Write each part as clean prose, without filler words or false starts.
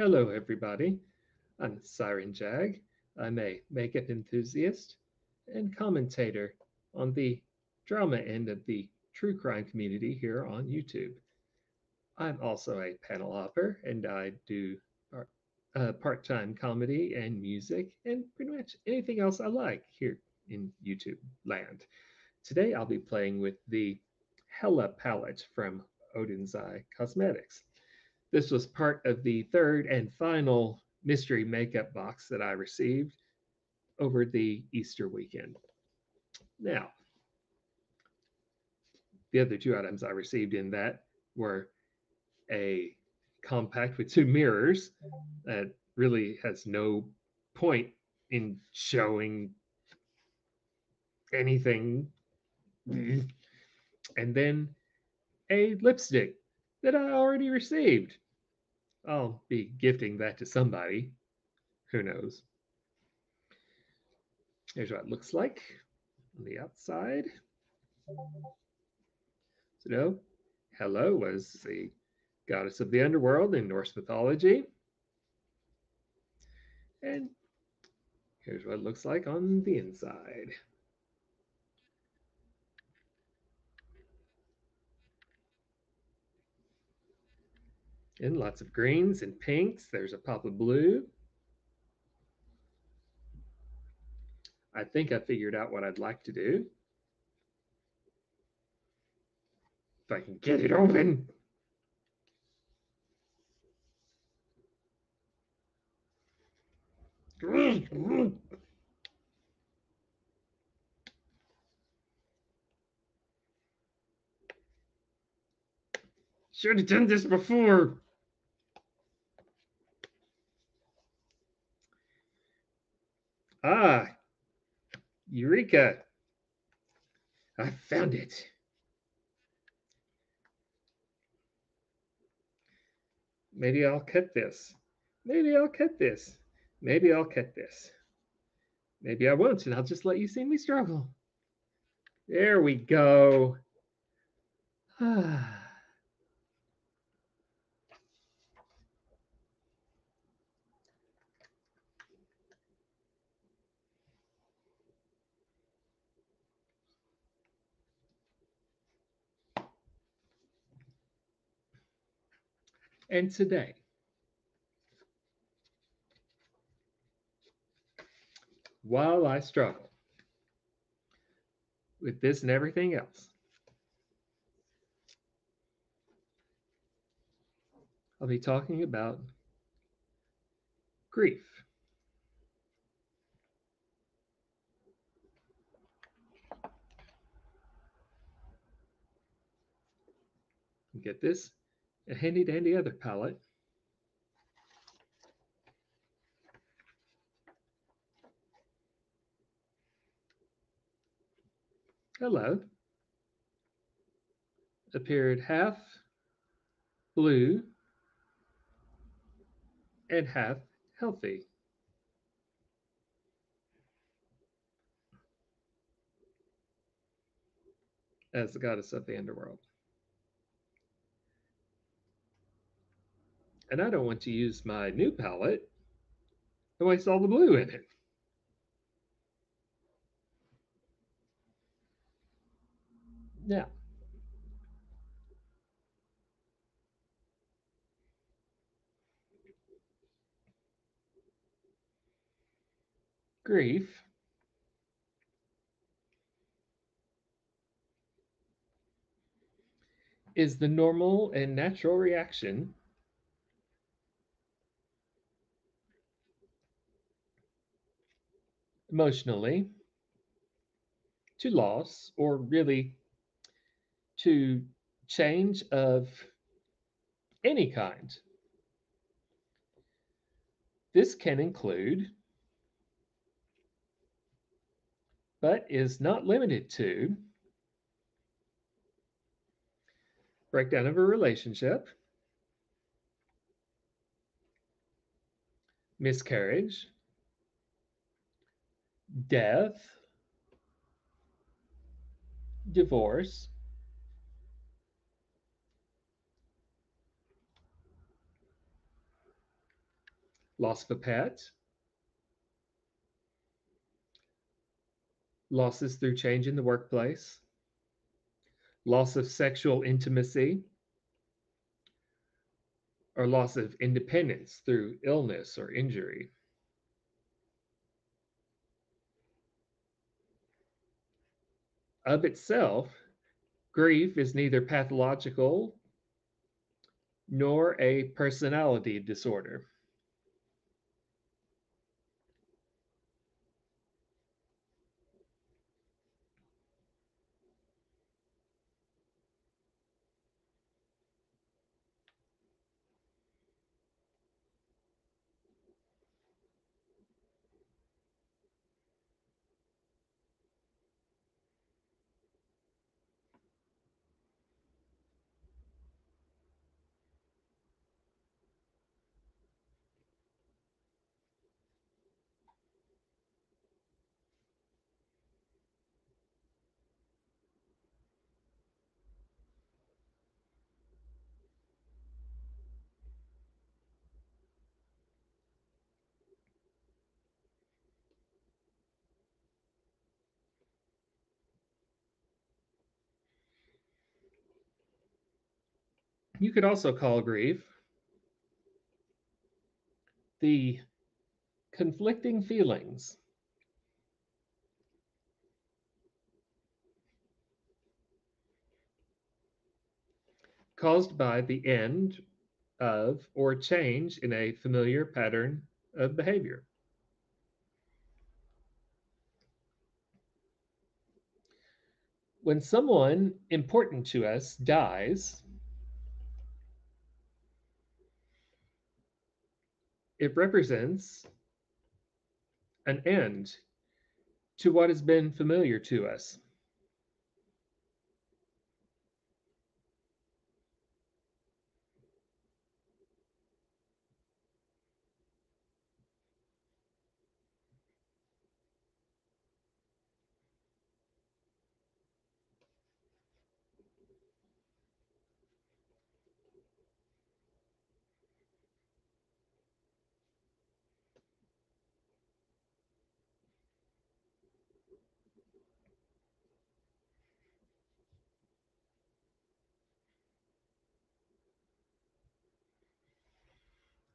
Hello, everybody. I'm Siren Jag. I'm a makeup enthusiast and commentator on the drama end of the true crime community here on YouTube. I'm also a panel hopper and I do part time comedy and music and pretty much anything else I like here in YouTube land. Today I'll be playing with the Hela Palette from Oden's Eye Cosmetics. This was part of the third and final mystery makeup box that I received over the Easter weekend. Now, the other two items I received in that were a compact with two mirrors that really has no point in showing anything, and then a lipstick that I already received. I'll be gifting that to somebody. Who knows? Here's what it looks like on the outside. So, Hela was the goddess of the underworld in Norse mythology. And here's what it looks like on the inside. And lots of greens and pinks. There's a pop of blue. I think I figured out what I'd like to do. If I can get it open. Should have done this before. Ah, Eureka. I found it. Maybe I'll cut this. Maybe I'll cut this. Maybe I'll cut this. Maybe I won't, and I'll just let you see me struggle. There we go. And today, while I struggle with this and everything else, I'll be talking about grief. Get this, a handy dandy other palette. Hello. Appeared half blue and half healthy. As the goddess of the underworld. And I don't want to use my new palette and waste all the blue in it. Now, grief is the normal and natural reaction emotionally to loss, or really to change of any kind. This can include, but is not limited to, breakdown of a relationship, miscarriage, death, divorce, loss of a pet, losses through change in the workplace, loss of sexual intimacy, or loss of independence through illness or injury. Of itself, grief is neither pathological nor a personality disorder. You could also call grief the conflicting feelings caused by the end of or change in a familiar pattern of behavior. When someone important to us dies, it represents an end to what has been familiar to us.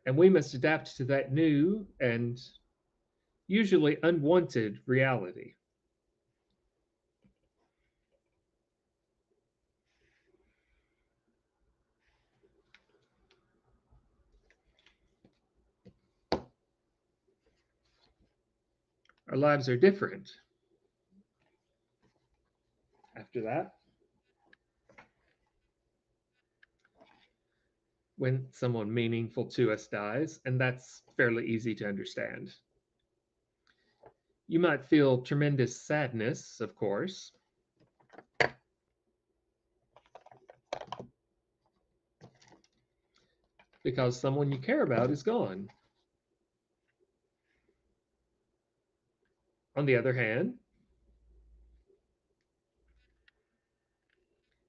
And we must adapt to that new and usually unwanted reality. Our lives are different after that. When someone meaningful to us dies, and that's fairly easy to understand. You might feel tremendous sadness, of course, because someone you care about is gone. On the other hand,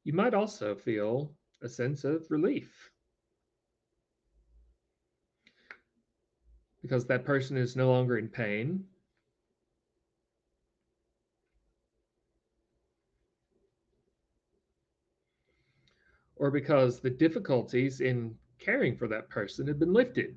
you might also feel a sense of relief because that person is no longer in pain, or because the difficulties in caring for that person have been lifted.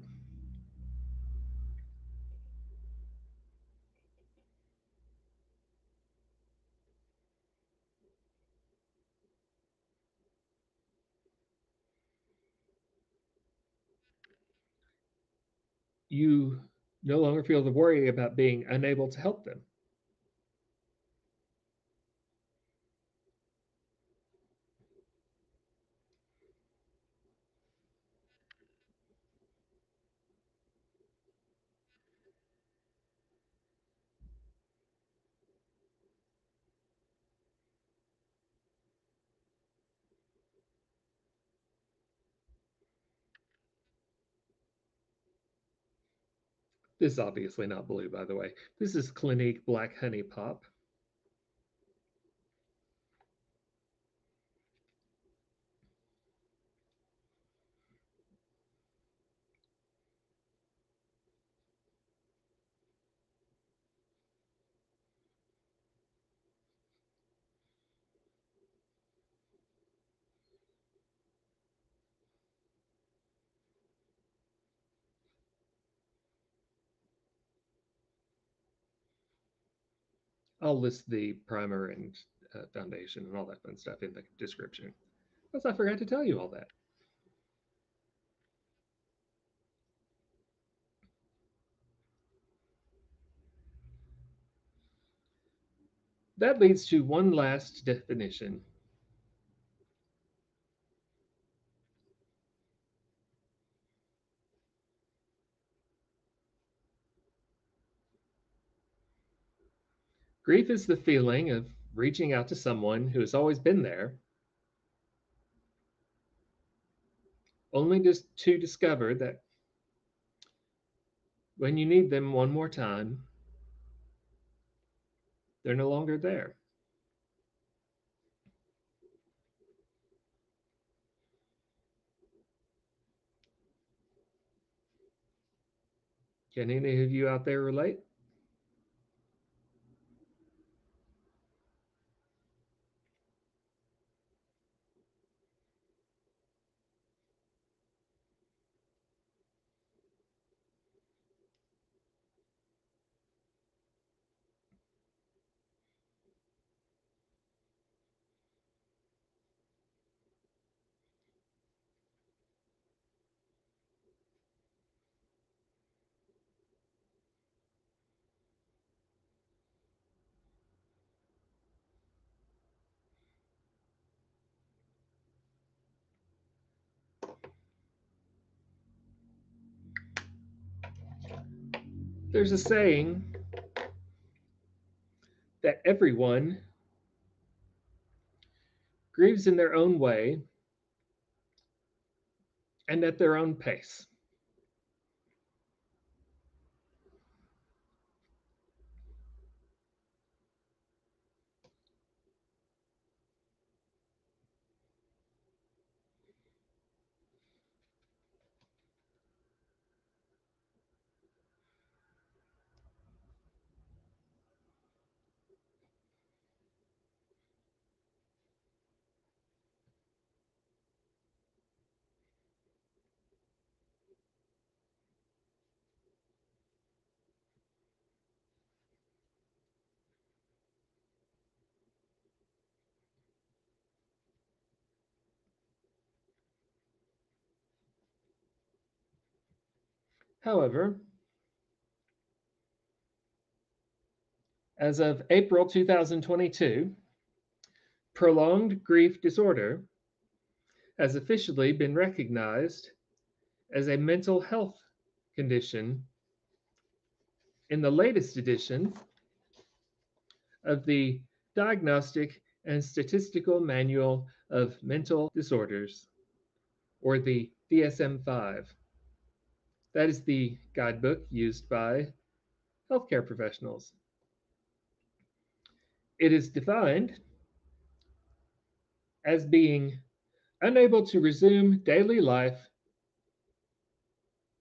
You no longer feel the worry about being unable to help them. This is obviously not blue, by the way. This is Clinique Black Honey Pop. I'll list the primer and foundation and all that fun stuff in the description. Plus, I forgot to tell you all that. That leads to one last definition. Grief is the feeling of reaching out to someone who has always been there, only just to discover that when you need them one more time, they're no longer there. Can any of you out there relate? There's a saying that everyone grieves in their own way and at their own pace. However, as of April 2022, prolonged grief disorder has officially been recognized as a mental health condition in the latest edition of the Diagnostic and Statistical Manual of Mental Disorders, or the DSM-5. That is the guidebook used by healthcare professionals. It is defined as being unable to resume daily life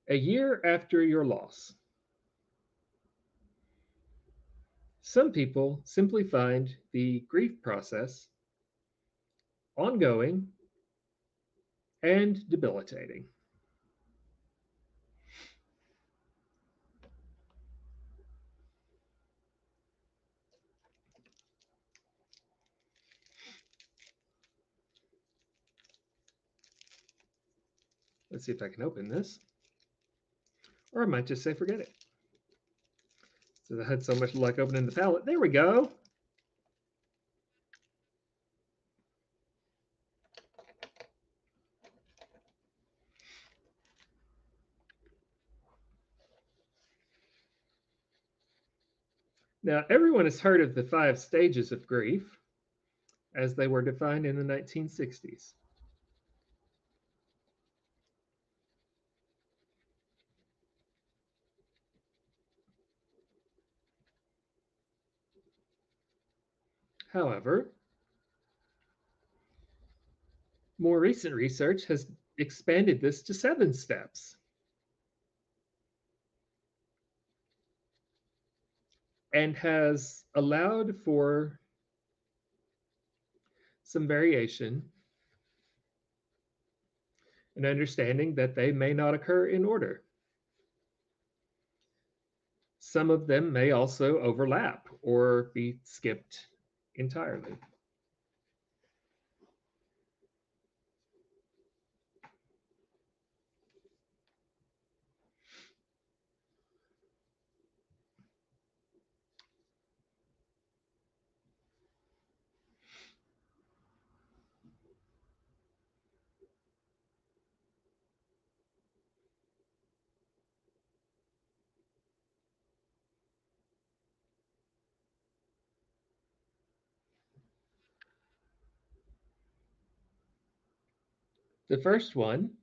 a year after your loss. Some people simply find the grief process ongoing and debilitating. Let's see if I can open this. Or I might just say forget it. So I had so much luck opening the palette. There we go. Now, everyone has heard of the 5 stages of grief as they were defined in the 1960s. However, more recent research has expanded this to 7 steps and has allowed for some variation and understanding that they may not occur in order. Some of them may also overlap or be skipped entirely. The first one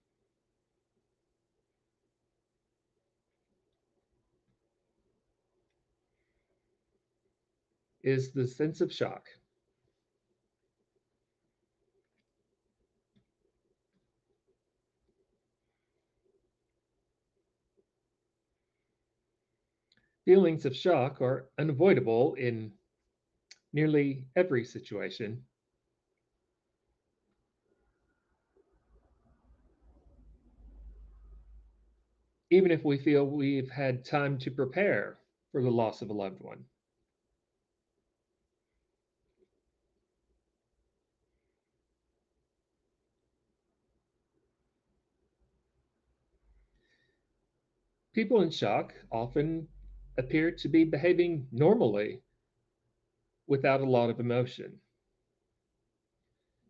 is the sense of shock. Feelings of shock are unavoidable in nearly every situation, even if we feel we've had time to prepare for the loss of a loved one. People in shock often appear to be behaving normally without a lot of emotion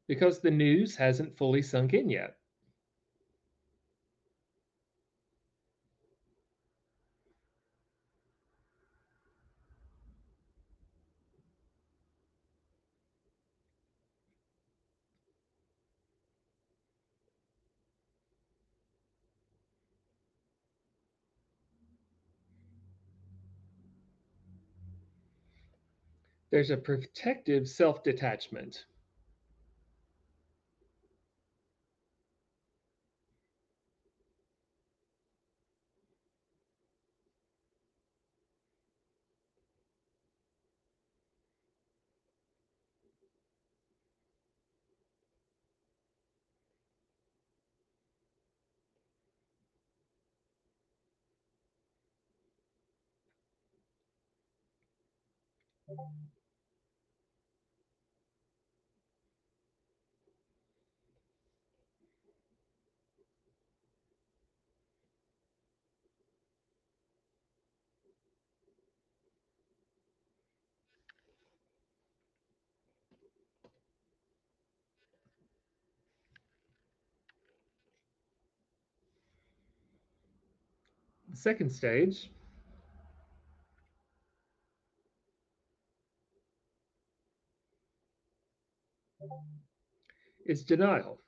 because the news hasn't fully sunk in yet. There's a protective self detachment. The second stage is denial.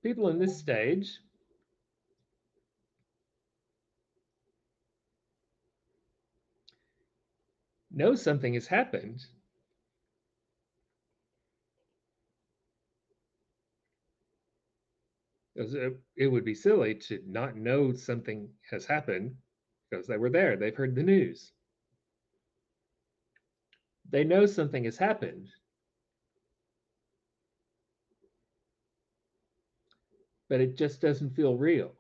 People in this stage know something has happened. It would be silly to not know something has happened because they were there. They've heard the news. They know something has happened, but it just doesn't feel real.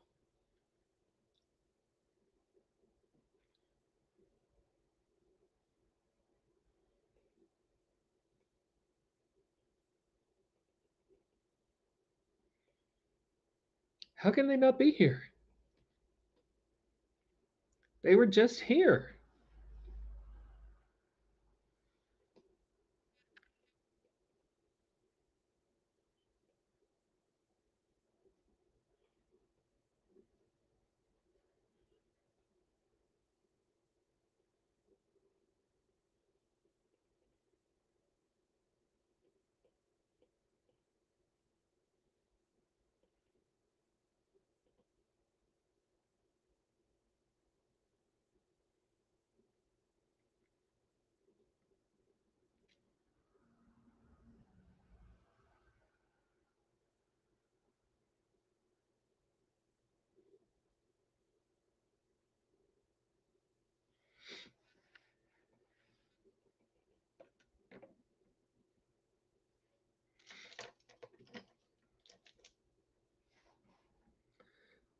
How can they not be here? They were just here.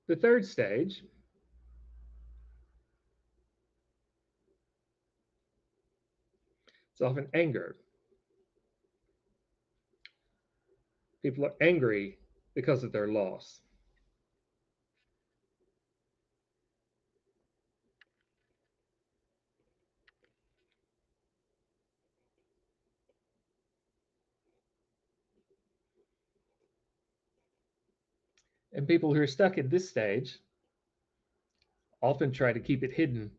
The third stage is often anger. People are angry because of their loss. And people who are stuck at this stage often try to keep it hidden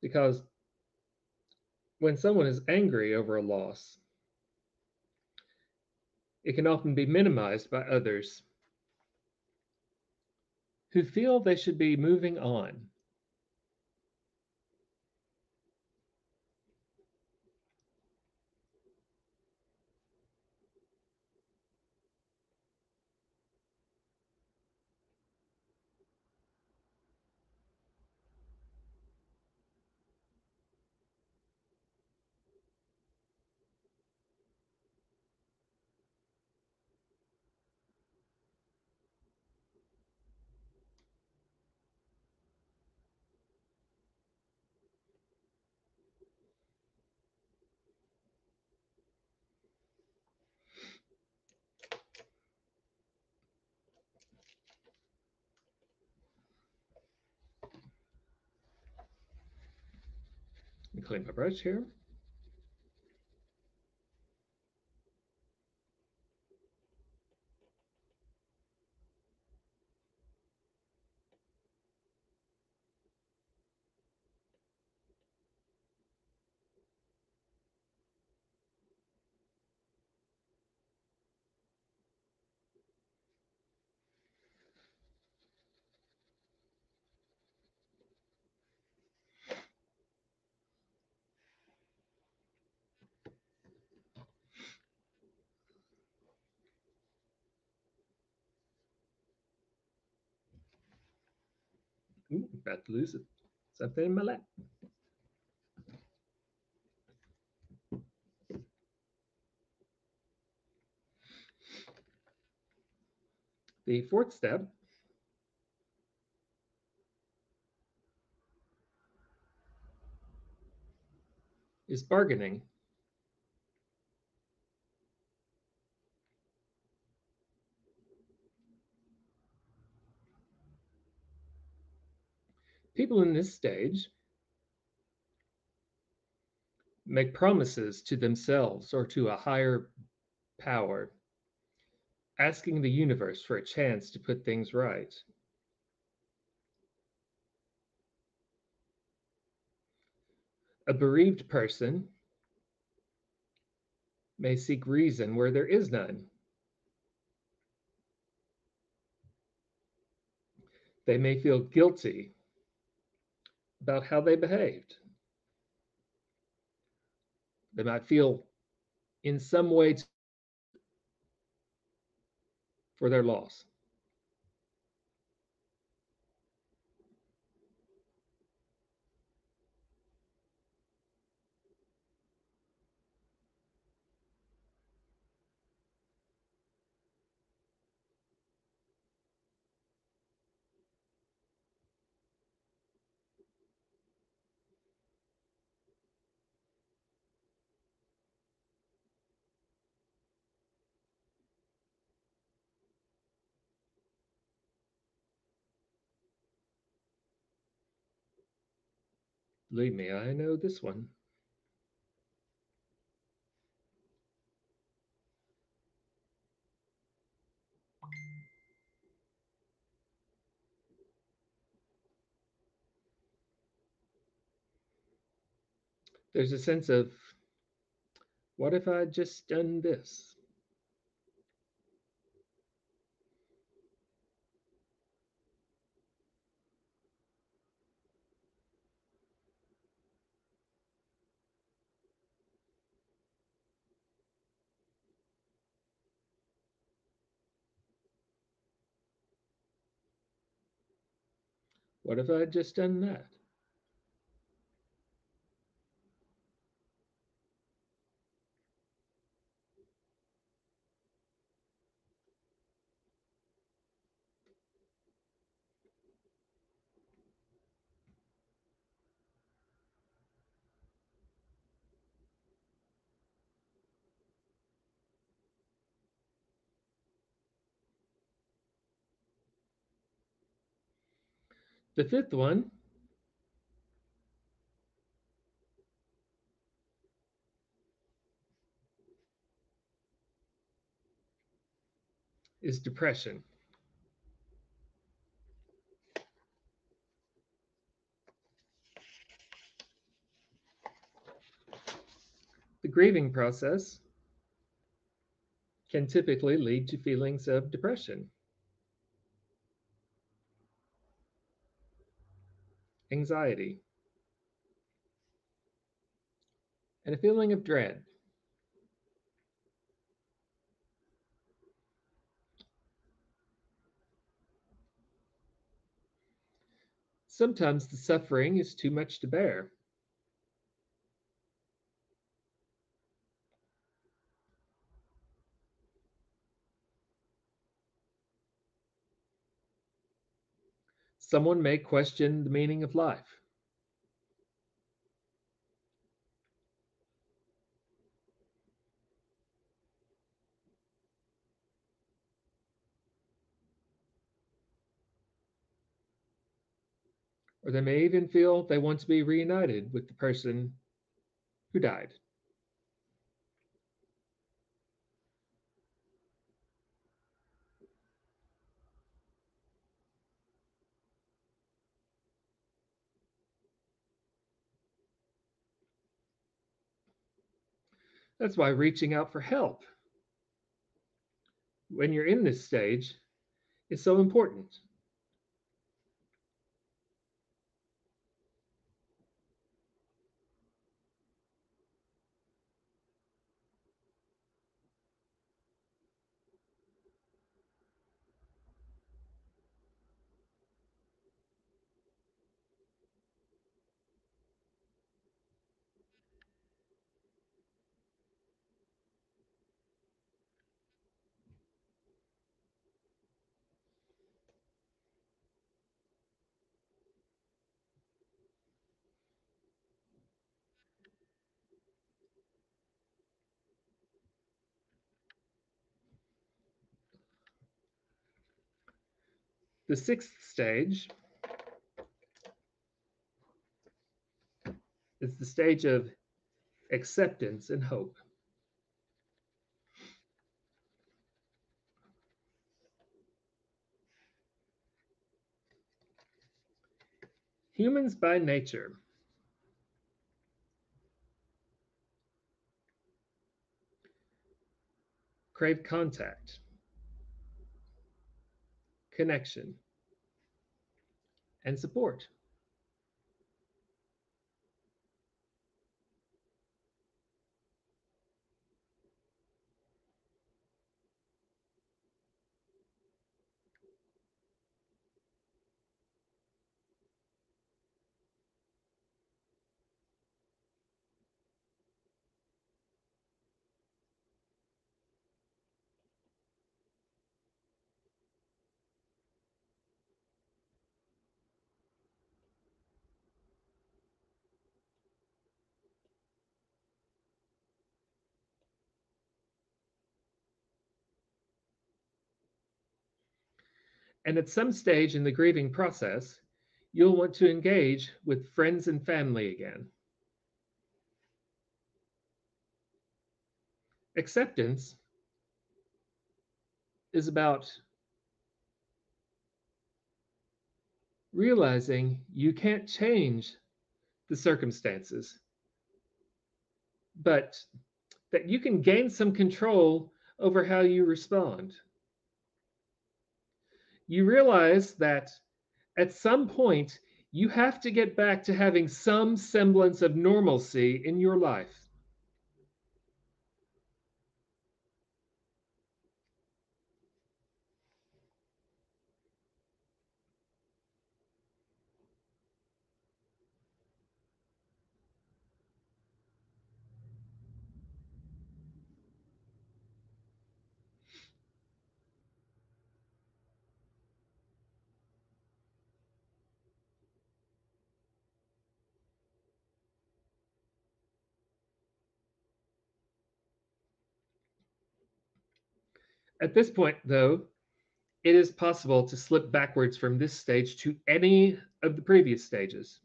because when someone is angry over a loss, it can often be minimized by others who feel they should be moving on. Let me clean my brush here. Ooh, about to lose it. Something in my lap. The fourth step is bargaining. People in this stage make promises to themselves or to a higher power, asking the universe for a chance to put things right. A bereaved person may seek reason where there is none. They may feel guilty about how they behaved. They might feel in some way for their loss. Believe me, I know this one. There's a sense of, what if I'd just done this? What if I had just done that? The fifth one is depression. The grieving process can typically lead to feelings of depression, anxiety, and a feeling of dread. Sometimes the suffering is too much to bear. Someone may question the meaning of life, or they may even feel they want to be reunited with the person who died. That's why reaching out for help when you're in this stage is so important. The sixth stage is the stage of acceptance and hope. Humans by nature crave contact, connection, and support. And at some stage in the grieving process, you'll want to engage with friends and family again. Acceptance is about realizing you can't change the circumstances, but that you can gain some control over how you respond. You realize that at some point, you have to get back to having some semblance of normalcy in your life. At this point, though, it is possible to slip backwards from this stage to any of the previous stages.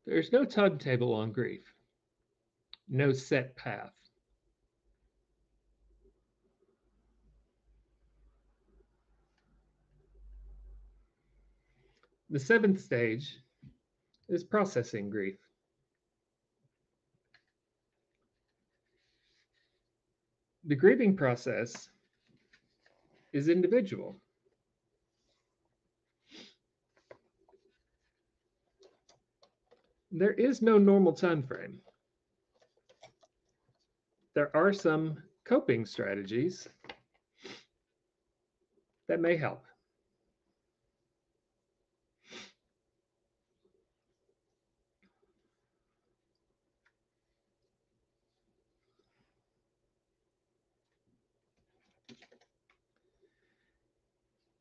There's no timetable on grief, no set path. The seventh stage is processing grief. The grieving process is individual. There is no normal time frame. There are some coping strategies that may help.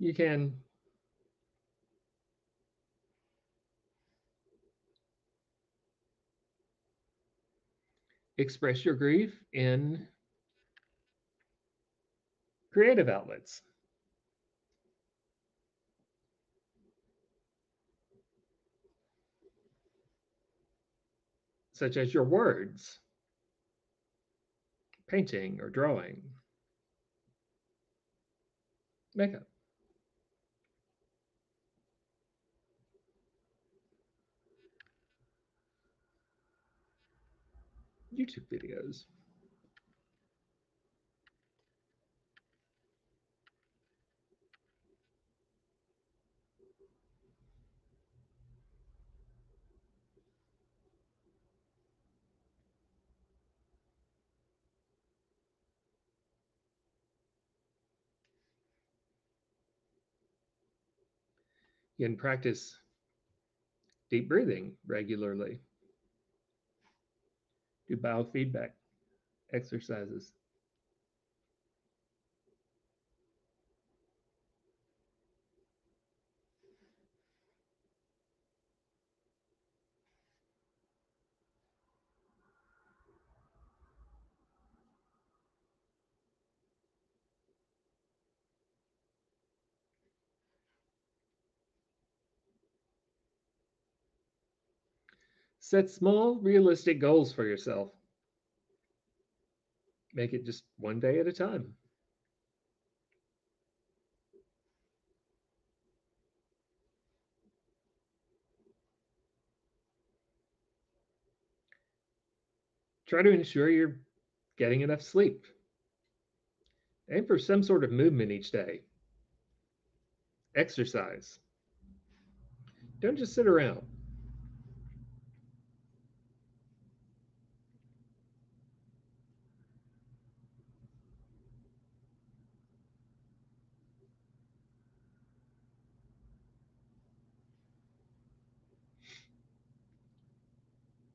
You can express your grief in creative outlets, such as your words, painting or drawing, makeup, YouTube videos. You can practice deep breathing regularly, do biofeedback exercises. Set small, realistic goals for yourself. Make it just one day at a time. Try to ensure you're getting enough sleep. Aim for some sort of movement each day. Exercise. Don't just sit around.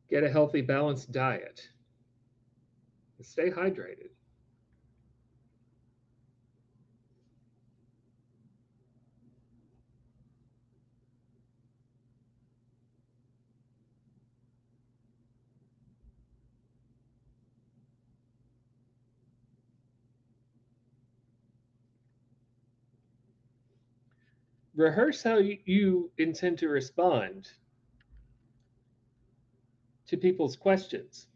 Get a healthy, balanced diet. Stay hydrated. Rehearse how you intend to respond to people's questions.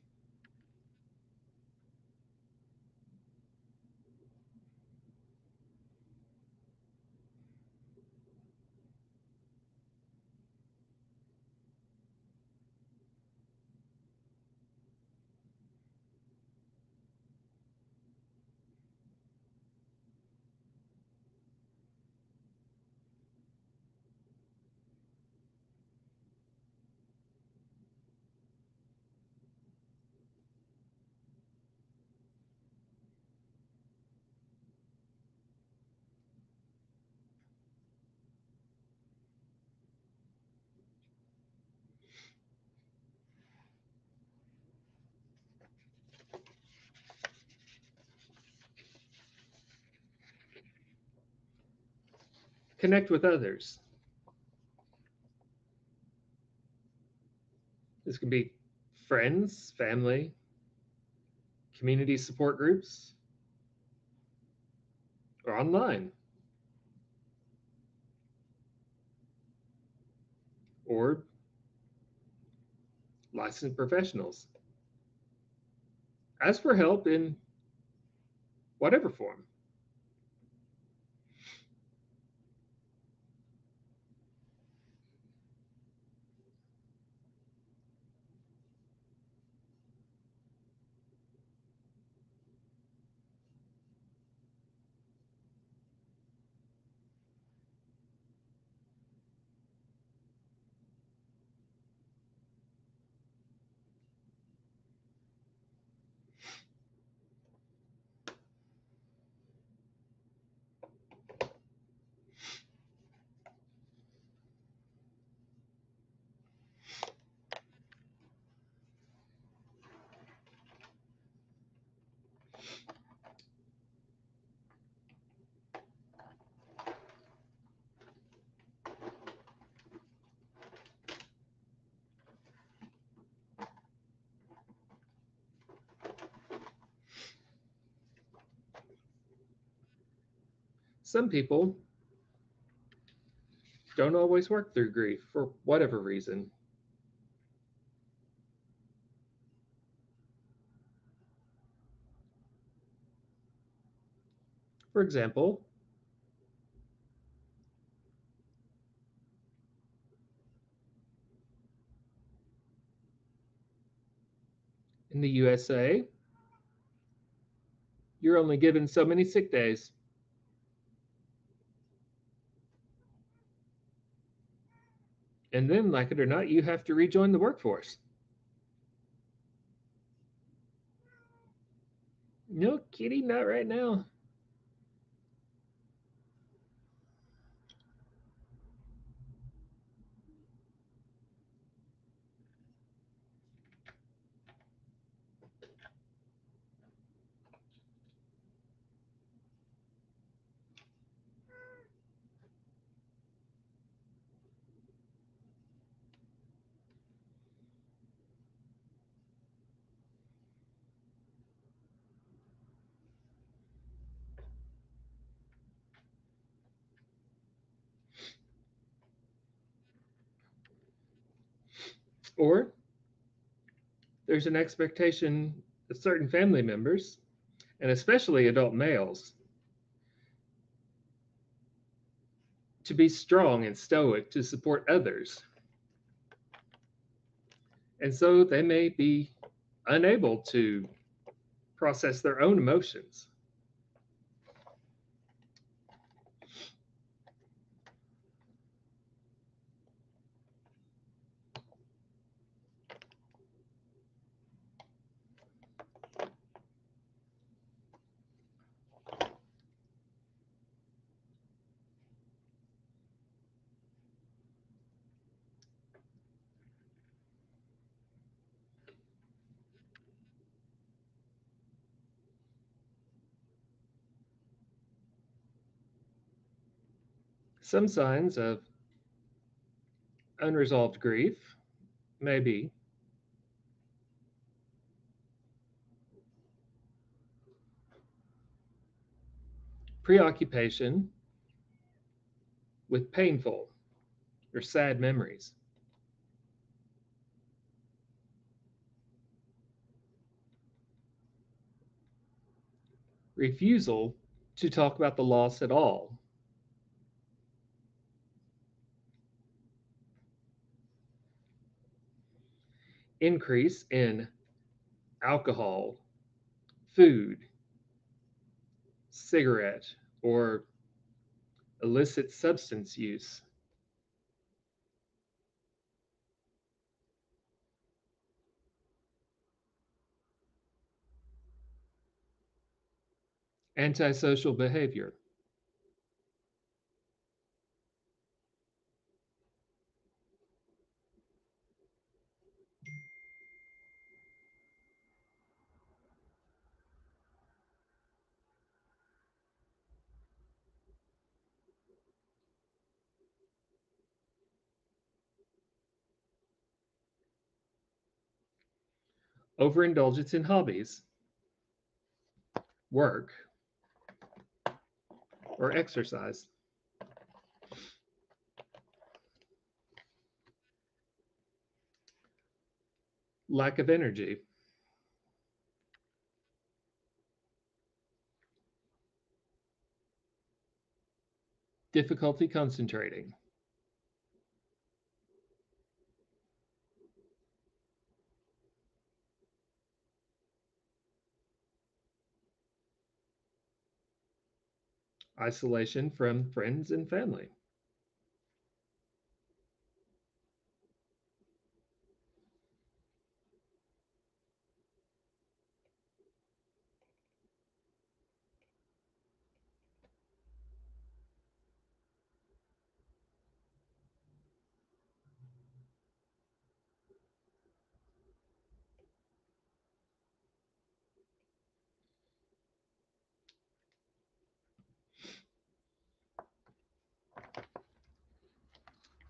Connect with others. This can be friends, family, community support groups, or online, or licensed professionals. Ask for help in whatever form. Some people don't always work through grief for whatever reason. For example, in the USA, you're only given so many sick days. And then, like it or not, you have to rejoin the workforce. No, kitty, not right now. Or there's an expectation of certain family members, and especially adult males, to be strong and stoic to support others. And so they may be unable to process their own emotions. Some signs of unresolved grief may be preoccupation with painful or sad memories, refusal to talk about the loss at all, increase in alcohol, food, cigarette, or illicit substance use, antisocial behavior, overindulgence in hobbies, work, or exercise, lack of energy, difficulty concentrating, isolation from friends and family.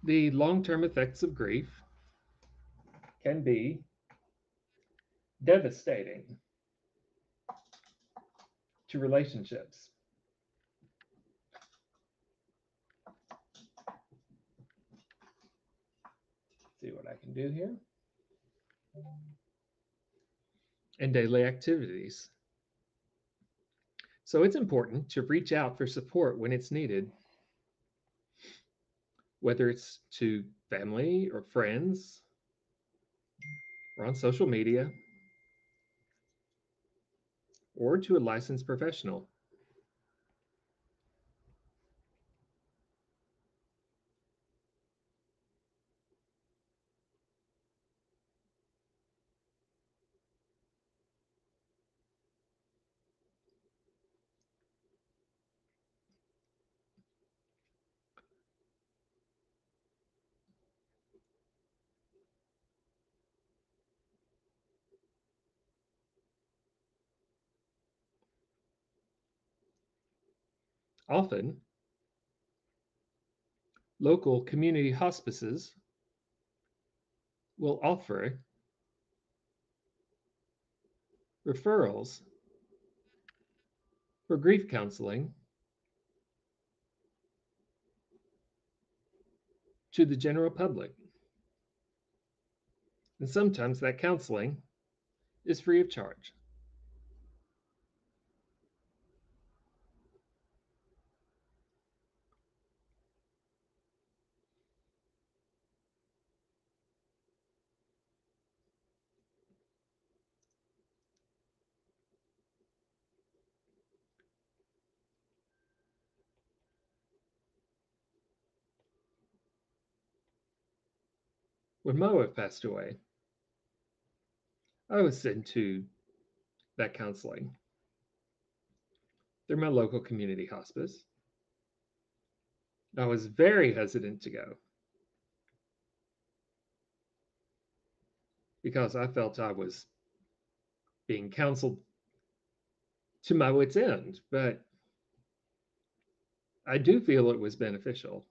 The long-term effects of grief can be devastating to relationships. See what I can do here. And daily activities. So it's important to reach out for support when it's needed, whether it's to family or friends or on social media or to a licensed professional. Often, local community hospices will offer referrals for grief counseling to the general public. And sometimes that counseling is free of charge. When my wife passed away, I was sent to that counseling through my local community hospice. I was very hesitant to go because I felt I was being counseled to my wits' end, but I do feel it was beneficial.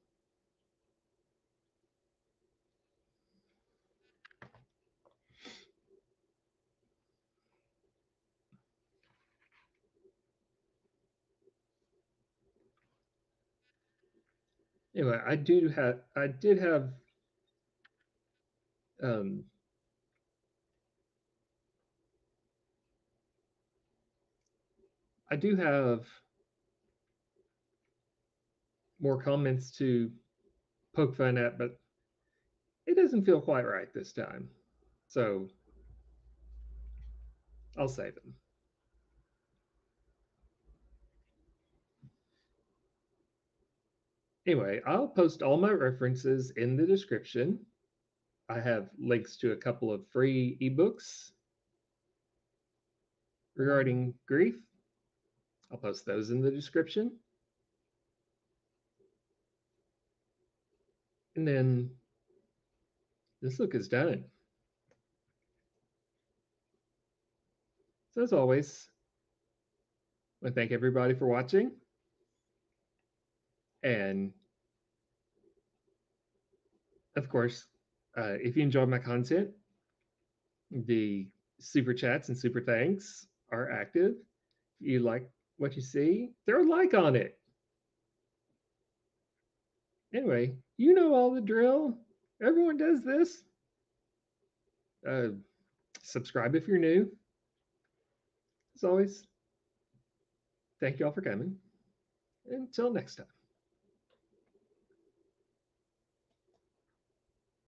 Anyway, um, I do have more comments to poke fun at, but it doesn't feel quite right this time. So I'll save them. Anyway, I'll post all my references in the description. I have links to a couple of free ebooks regarding grief. I'll post those in the description. And then this look is done. So as always, I want to thank everybody for watching. And of course, if you enjoyed my content, the Super chats and super thanks are active. If you like what you see, throw a like on it. Anyway, you know all the drill. Everyone does this. Uh, Subscribe if you're new. As always, thank you all for coming. Until next time.